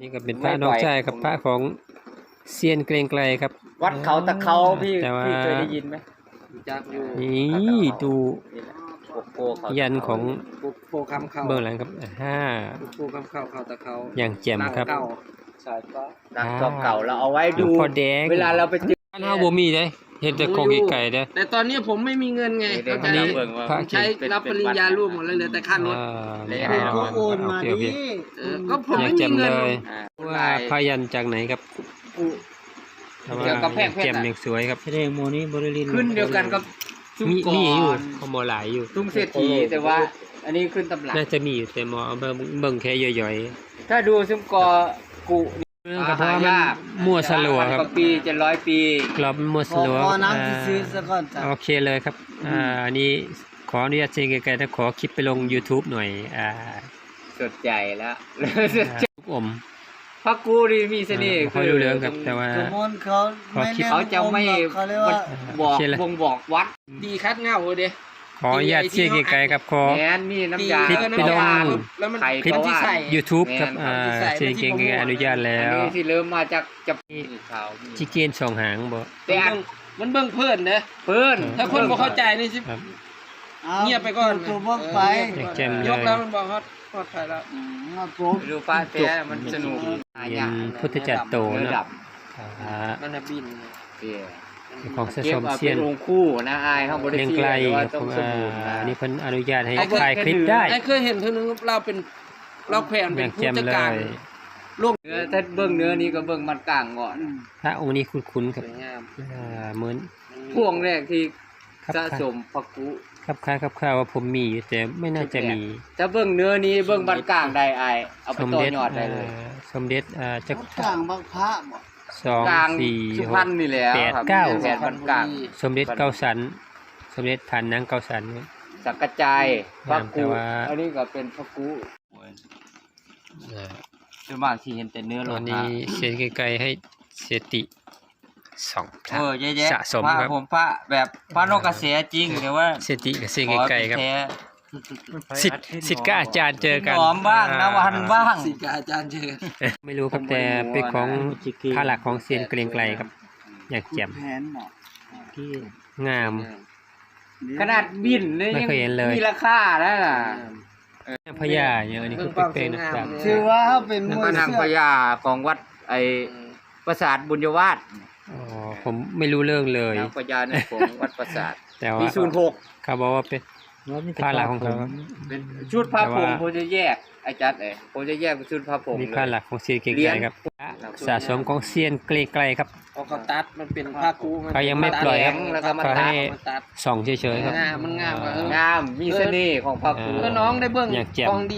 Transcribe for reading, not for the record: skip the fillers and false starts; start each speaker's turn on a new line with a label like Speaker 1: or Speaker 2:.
Speaker 1: นี่ก็เป็นพระน้องชายกับพระของเซียนเกรงไกรครับ
Speaker 2: วัดเขาตะเขาพี่
Speaker 1: แต่ว่า
Speaker 2: เคยได้ยินไหม
Speaker 3: จักอยู่
Speaker 1: นี่ดู
Speaker 2: โกเขา
Speaker 1: ยันของ
Speaker 3: โปคำเข้า
Speaker 1: เบื้องหลังครับ
Speaker 3: โปคำเข้าเข้าตะเขา
Speaker 1: อย่างแจ่มครับ
Speaker 3: เก่า
Speaker 2: ใช่ก็นางจอมเก่าเราเอาไว้
Speaker 1: หลว
Speaker 2: ดู
Speaker 1: งพ่อแดง
Speaker 2: เวลาเราไปเจอ
Speaker 1: บ้านเฮาบ่มีเด้เห็นแต่ของไกลๆเด้
Speaker 3: แต่ตอนนี้ผมไม่มีเงินไง
Speaker 2: เดี๋ยว
Speaker 3: เข้า
Speaker 1: อัน
Speaker 3: ใจ
Speaker 1: นี้
Speaker 3: ไหม
Speaker 1: พระ
Speaker 3: ผมใช้รับปริญญาร่วมหมดแล้วเหลือแต่ค่ารถ
Speaker 4: ก็โอนมาดิ
Speaker 3: ก็ผม
Speaker 1: อย่าง
Speaker 3: ไม่มี
Speaker 1: แจ่ม
Speaker 3: เงิ
Speaker 1: เล
Speaker 3: น
Speaker 1: ย ว่าพระยันจากไหนครับ
Speaker 2: เกี่ยวกับแพงเพชร
Speaker 1: แจ่มอย่างสวยครับ
Speaker 4: แสดงโมนี้บริลิน
Speaker 2: ขึ้นเดียวกันกับซุ้ม
Speaker 1: มี
Speaker 2: ก่
Speaker 1: มีอยู่
Speaker 2: อน
Speaker 1: เขาหมอหลายอยู่
Speaker 2: ซุ้มเศรษฐีแต่ว่า อันนี้ขึ้นตำหลัก
Speaker 1: น่าจะมีอยู่แต่หมอเอาเบิ่งแค่ย่อย
Speaker 2: ถ้าดูซุ้มกอกุ
Speaker 1: ๆก็เพราะว่ามันมั่วสลัวครับ
Speaker 2: กว่าปีจะ100 ปี
Speaker 1: กรอบมันมั่วสลัว
Speaker 4: พอน้ำซื้อซะก่อนจ้ะ
Speaker 1: โอเคเลยครับอันนี้ขออนุญาตเซ็นไกลๆถ้าขอคลิปไปลง YouTube หน่อย
Speaker 2: สดใจแล้ว
Speaker 1: ลูกอม
Speaker 2: พระกูนี่มีเสน่ห์
Speaker 1: เขาดูเรื่องครับแต่ว่า
Speaker 4: สมมติเขาไม่เล่น
Speaker 2: เขาจะไม่
Speaker 4: เขาเรียกว่า
Speaker 2: บอก
Speaker 1: โอเคเลย
Speaker 2: บ่งบอกวัด
Speaker 3: ดีคัดเงาเด้
Speaker 1: ขออนุญาตเซ็นไกลๆครับขอ
Speaker 2: แม้นมีน้ำยา
Speaker 1: คลิปไปลง
Speaker 3: แล้วมัน
Speaker 2: ไข่
Speaker 1: คลิป
Speaker 2: เพราะ
Speaker 3: ที่
Speaker 2: ว่า
Speaker 3: ใส่
Speaker 1: YouTube ครับ
Speaker 2: แม่น
Speaker 1: เซ็นไกลๆอนุญาตแล้
Speaker 2: อัน
Speaker 1: ว
Speaker 2: นี้ที่เริ่มมาจากจับข่าว
Speaker 1: จิเกนสองหางบ่
Speaker 2: แต่อัน
Speaker 3: มันเบิ่งเพื่อนเด้
Speaker 2: เพิ่น
Speaker 3: ถ้าคนบ่เข้าใจนี่สิ
Speaker 1: ครับ
Speaker 4: อา
Speaker 3: เงียบไปก่อน
Speaker 4: ตัวบอกไป
Speaker 1: แจ่มเลย
Speaker 3: ยกแล้วมันบอกฮอดใครแล้ว
Speaker 4: มาปุ๊บ
Speaker 2: ไปดูป้าแท้มันสนุก
Speaker 1: เป็นพุทธจัตโต
Speaker 2: ระ
Speaker 1: นะ
Speaker 2: ดับ
Speaker 3: มันน่ะบิน
Speaker 2: เตี้ย
Speaker 1: ของสะ
Speaker 2: เก็
Speaker 1: ส
Speaker 2: บ
Speaker 1: ม
Speaker 2: เอา
Speaker 1: เซี
Speaker 2: เป็
Speaker 1: ย
Speaker 2: น
Speaker 1: น
Speaker 2: องค์คู่นะอายเขาบริ
Speaker 1: เรียง
Speaker 2: สี
Speaker 1: ไกล
Speaker 2: แต่ว่า
Speaker 1: ครับ
Speaker 2: ต้อง
Speaker 1: เพ
Speaker 2: ส
Speaker 1: ราะ
Speaker 2: มบูรณ์
Speaker 1: ว่า
Speaker 2: นะ
Speaker 1: อันนี้เพิ่นอนุญาตให้
Speaker 2: เอา
Speaker 1: ถ่ายคลิปได้
Speaker 3: ไอ้เคยเห็นเท่านึงเราเป็นเราแขวน
Speaker 1: อ
Speaker 3: เป็น
Speaker 1: ย่าง
Speaker 3: ผู้
Speaker 1: แจ่ม
Speaker 3: จัด
Speaker 1: เล
Speaker 3: การ
Speaker 1: ย
Speaker 2: เนื้อถ้าเบื้องเนื้อนี้ก็เบื้องมันกลางก่อน
Speaker 1: พระองค์นี้คุ้นๆค
Speaker 3: ส
Speaker 1: รับ
Speaker 3: วยงาม
Speaker 1: เหมือน
Speaker 2: พวงแรกที่
Speaker 1: ครับ
Speaker 2: สะสมพระกุ
Speaker 1: ครับคล้ายครับข้าวว่าผมมีอยู่แต่ไม่น่าจะมี
Speaker 2: ถ้าเบื้องเนื้อนี้เบื้องมันกลางได้อายเอาไป
Speaker 1: สม
Speaker 2: ต่อ
Speaker 1: เด็จ
Speaker 2: ยอดได้เลย
Speaker 1: สมเด็จจัก
Speaker 4: กลางบักพระบอก
Speaker 1: สอง
Speaker 2: กลาง
Speaker 1: สี่
Speaker 2: สุ
Speaker 1: ห
Speaker 2: พรร
Speaker 1: ก
Speaker 2: ณนี่แหละ
Speaker 1: แปด
Speaker 2: ครับ
Speaker 1: เก้า
Speaker 2: แผนมันกลาง
Speaker 1: สมเด็จเก้าสัน สมเด็จพันนางเก้าสัน
Speaker 2: สักกระจายพระ
Speaker 1: แต่
Speaker 2: กุ
Speaker 1: ว่า
Speaker 2: อันนี้ก็เป็นพระกุส่วนมากที่เห็นแต่เนื้อ
Speaker 1: ต
Speaker 2: โล
Speaker 1: อน
Speaker 2: หะ
Speaker 1: นี้เสียไกลๆให้เสติสองพระ
Speaker 2: เยอะแยะ
Speaker 1: สะสม
Speaker 2: พระ
Speaker 1: ครับ
Speaker 2: ผมพระแบบพระนกกระแสจริงแต่ว่า
Speaker 1: เสติกับเสียไกลๆครับ
Speaker 2: ขอเป็นแท้
Speaker 1: สิทธิ์กับอาจารย์เจอกัน
Speaker 2: หอมบ้างนะวันบ้าง
Speaker 3: สิกับอาจารย์เจอ
Speaker 1: ไม่รู้ครับแต่เป็นของพระหลักของเซียนเกรียงไกรครับ อย่างแจ่ม
Speaker 4: แผนบอกที่
Speaker 1: งาม
Speaker 2: ขนาดบินเนี่ย
Speaker 1: ไม่
Speaker 2: ยัง
Speaker 1: เคยเห็นเลย
Speaker 2: มีราคาแล้วล่ะ
Speaker 1: พญาอย่างอันนี้คือเป็นๆนะครับ
Speaker 4: ชื่อว่าเขาเป็นม
Speaker 2: พ
Speaker 4: วย
Speaker 2: ระนาง
Speaker 4: เสื
Speaker 2: พ
Speaker 4: อ
Speaker 2: ญาของวัดไอปราสาทบุญยวาส
Speaker 1: อ๋อผมไม่รู้เรื่องเลย
Speaker 2: นางพญาเนี่ยของวัดปราสาท
Speaker 1: แต่
Speaker 2: ปี
Speaker 1: ว่า
Speaker 2: 06
Speaker 1: เขาบอกว่าเป็นพระหลักของเขาครับ
Speaker 2: เป็นชุดผ้า
Speaker 1: แต่
Speaker 2: ผ
Speaker 1: ว่า
Speaker 2: งผมจะแยกไอ้จัดผมจะแยกเป็นชุดผ้าผง
Speaker 1: นี่
Speaker 2: เล
Speaker 1: พระ
Speaker 2: ย
Speaker 1: หลักของเซียนเกรียงไกรครับสะสมของเซียนเกรียงไกรครับ
Speaker 3: พอเขาตัดมันเป็นผ้ากู
Speaker 1: เขายังไม่ปล่อยครับ
Speaker 2: แล้วก็มา
Speaker 1: ก็
Speaker 2: ตั
Speaker 1: ให้
Speaker 2: ด
Speaker 3: มันตัด
Speaker 1: ส่องเฉยๆครับ
Speaker 3: มันงาม
Speaker 2: งามมีเสน่ห์ของผ้าปู
Speaker 3: ก็น้องได้เบิ่ง
Speaker 1: อย่างแจ่ม
Speaker 3: กองดี